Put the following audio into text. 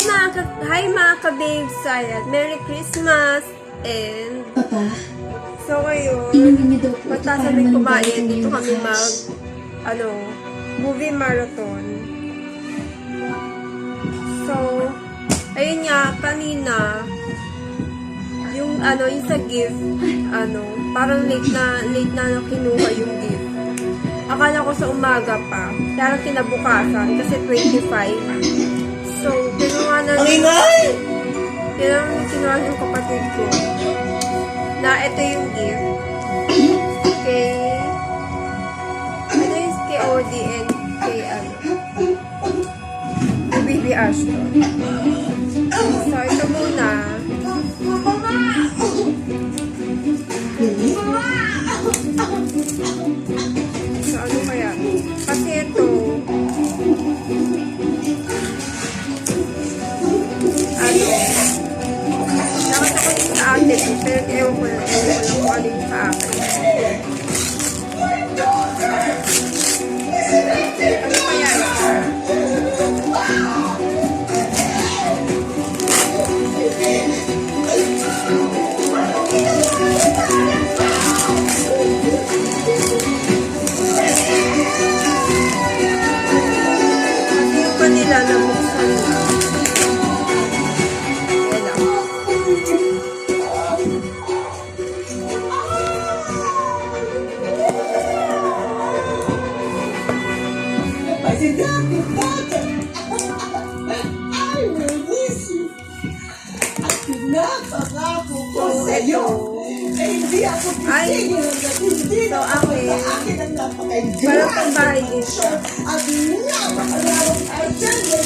Hi mga ka-babes! Ayan, Merry Christmas! And, Papa, so ngayon, inumin niyo daw po ito para magsasabi kumain. manumbalik ang Dito iyong kami massage. movie marathon. So, ayun nga, kanina, yung sa gift, parang late na kinuha yung gift. Akala ko sa umaga pa, pero kinabukasan, kasi 25. So, kinuha na kinuha yung kapatid ko na ito yung gift kay kay OD and kay Baby Ashton. So, ito muna. So, ano kaya? Kasi ito, dapat ako yung sa atin, pero ewan ko lang kung ano yung sa akin. Ano kaya ito? Kasi yung kanila nabuksan na. Yan lang. Mas Daddy, Father, I will miss you. At pinapangako ko sa iyo na hindi ako titigil at hindi So, na ako sa akin ang parang napaka-enjoy. pang bahay din siya. At napakalarong agenda